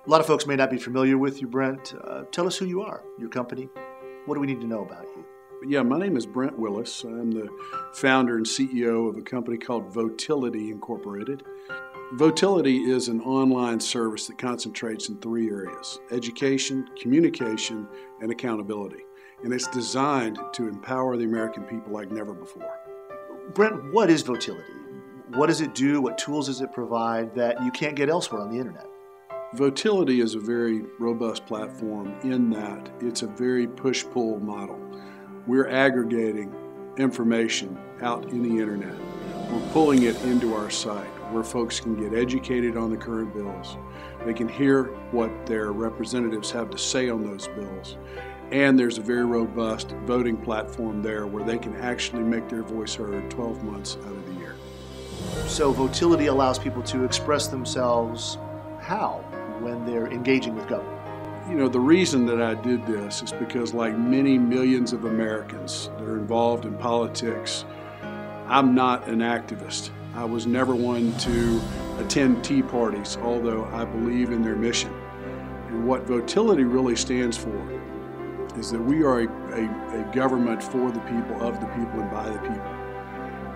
A lot of folks may not be familiar with you, Brent. Tell us who you are, your company. What do we need to know about you? Yeah, my name is Brent Willis. I'm the founder and CEO of a company called Votility Incorporated. Votility is an online service that concentrates in three areas: education, communication, and accountability. And it's designed to empower the American people like never before. Brent, what is Votility? What does it do? What tools does it provide that you can't get elsewhere on the internet? Votility is a very robust platform in that it's a very push-pull model. We're aggregating information out in the internet. We're pulling it into our site where folks can get educated on the current bills. They can hear what their representatives have to say on those bills. And there's a very robust voting platform there where they can actually make their voice heard 12 months out of the year. So Votility allows people to express themselves how when they're engaging with government? You know, the reason that I did this is because, like many millions of Americans that are involved in politics, I'm not an activist. I was never one to attend tea parties, although I believe in their mission. And what Votility really stands for is that we are a government for the people, of the people, and by the people.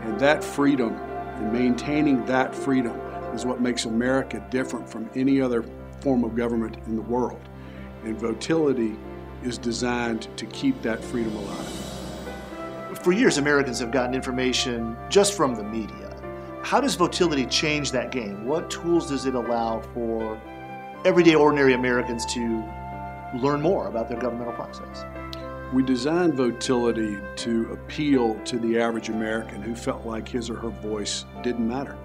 And that freedom, and maintaining that freedom, is what makes America different from any other form of government in the world. And Votility is designed to keep that freedom alive. For years, Americans have gotten information just from the media. How does Votility change that game? What tools does it allow for everyday, ordinary Americans to learn more about their governmental process? We designed Votility to appeal to the average American who felt like his or her voice didn't matter.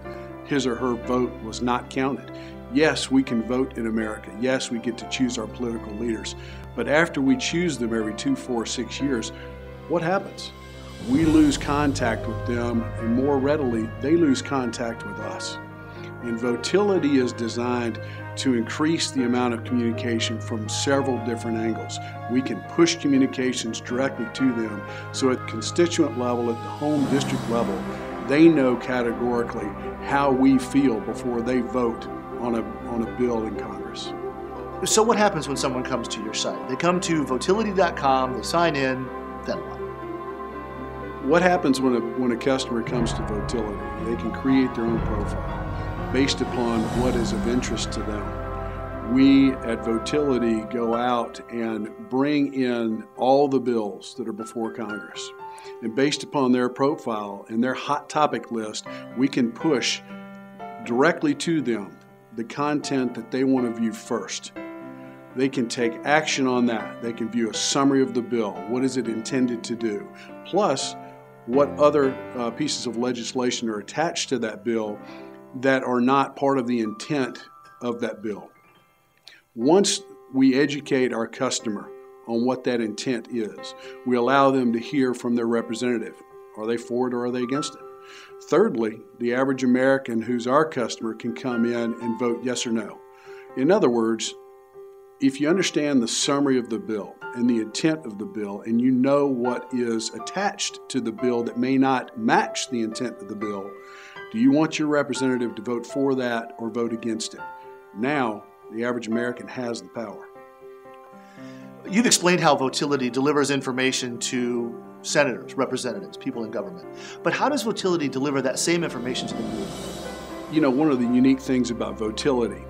His or her vote was not counted. Yes, we can vote in America. Yes, we get to choose our political leaders. But after we choose them every 2, 4, 6 years, what happens? We lose contact with them, and more readily, they lose contact with us. And Votility is designed to increase the amount of communication from several different angles. We can push communications directly to them, so at the constituent level, at the home district level, they know categorically how we feel before they vote on a bill in Congress. So what happens when someone comes to your site? They come to Votility.com, they sign in, then what? What happens when a customer comes to Votility? They can create their own profile based upon what is of interest to them. We at Votility go out and bring in all the bills that are before Congress. And based upon their profile and their hot topic list, we can push directly to them the content that they want to view first. They can take action on that. They can view a summary of the bill. What is it intended to do? Plus, what other pieces of legislation are attached to that bill that are not part of the intent of that bill. Once we educate our customer on what that intent is, we allow them to hear from their representative. Are they for it or are they against it? Thirdly, the average American who's our customer can come in and vote yes or no. In other words, if you understand the summary of the bill and the intent of the bill, and you know what is attached to the bill that may not match the intent of the bill, do you want your representative to vote for that or vote against it? Now, the average American has the power. You've explained how Votility delivers information to senators, representatives, people in government. But how does Votility deliver that same information to the media? You know, one of the unique things about Votility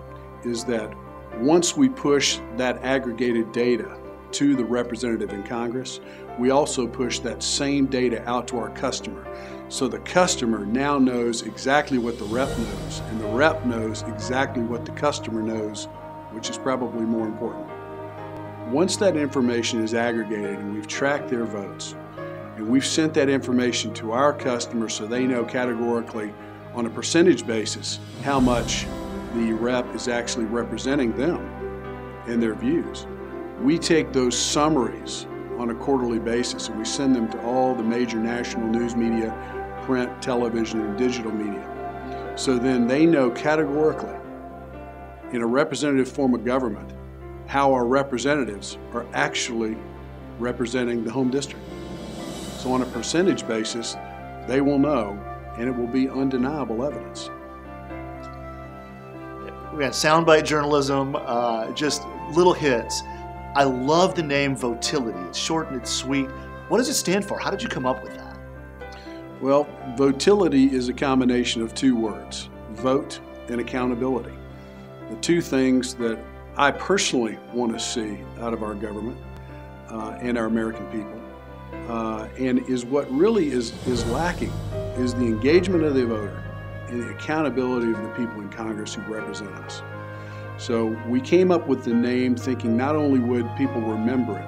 is that once we push that aggregated data to the representative in Congress, we also push that same data out to our customer. So the customer now knows exactly what the rep knows, and the rep knows exactly what the customer knows, which is probably more important. Once that information is aggregated and we've tracked their votes, and we've sent that information to our customers so they know categorically on a percentage basis how much the rep is actually representing them and their views. We take those summaries on a quarterly basis and we send them to all the major national news media, print, television, and digital media. So then they know categorically in a representative form of government how our representatives are actually representing the home district. So on a percentage basis, they will know, and it will be undeniable evidence. We had soundbite journalism, just little hits. I love the name Votility. It's short and it's sweet. What does it stand for? How did you come up with that? Well, Votility is a combination of two words, vote and accountability. The two things that I personally want to see out of our government and our American people, and is what really is lacking, is the engagement of the voter and the accountability of the people in Congress who represent us. So we came up with the name thinking not only would people remember it,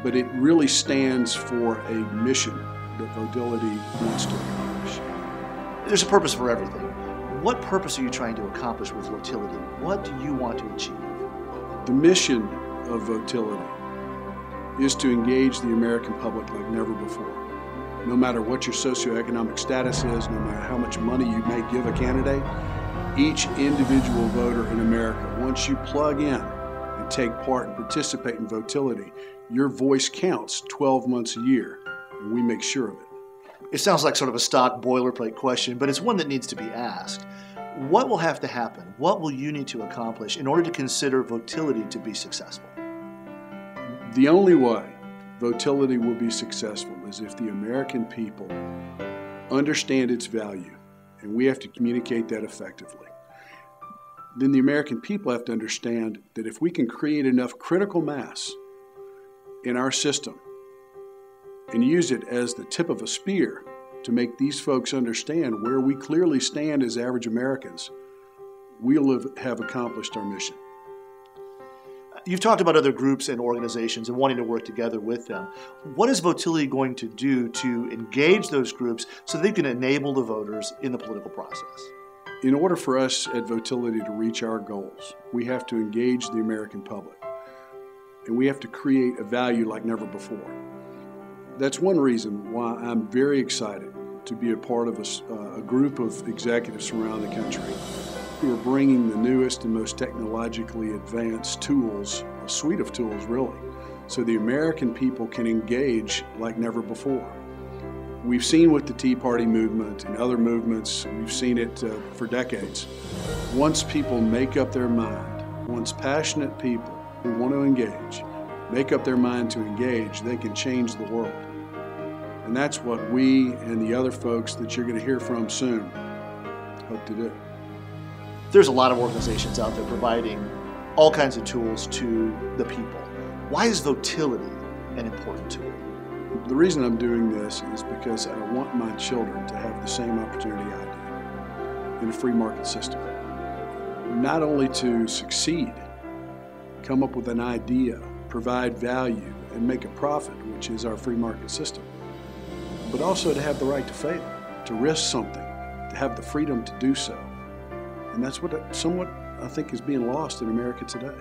but it really stands for a mission that Votility wants to accomplish. There's a purpose for everything. What purpose are you trying to accomplish with Votility? What do you want to achieve? The mission of Votility is to engage the American public like never before. No matter what your socioeconomic status is, no matter how much money you may give a candidate, each individual voter in America, once you plug in and take part and participate in Votility, your voice counts 12 months a year, and we make sure of it. It sounds like sort of a stock boilerplate question, but it's one that needs to be asked. What will have to happen? What will you need to accomplish in order to consider Votility to be successful? The only way Votility will be successful is if the American people understand its value, and we have to communicate that effectively. Then the American people have to understand that if we can create enough critical mass in our system and use it as the tip of a spear to make these folks understand where we clearly stand as average Americans, we'll have accomplished our mission. You've talked about other groups and organizations and wanting to work together with them. What is Votility going to do to engage those groups so they can enable the voters in the political process? In order for us at Votility to reach our goals, we have to engage the American public, and we have to create a value like never before. That's one reason why I'm very excited to be a part of a group of executives from around the country who are bringing the newest and most technologically advanced tools, a suite of tools really, so the American people can engage like never before. We've seen with the Tea Party movement and other movements, we've seen it for decades. Once people make up their mind, once passionate people who want to engage make up their mind to engage, they can change the world. And that's what we and the other folks that you're going to hear from soon hope to do. There's a lot of organizations out there providing all kinds of tools to the people. Why is Votility an important tool? The reason I'm doing this is because I want my children to have the same opportunity I do in a free market system. Not only to succeed, come up with an idea, provide value, and make a profit, which is our free market system, but also to have the right to fail, to risk something, to have the freedom to do so. And that's what somewhat I think is being lost in America today.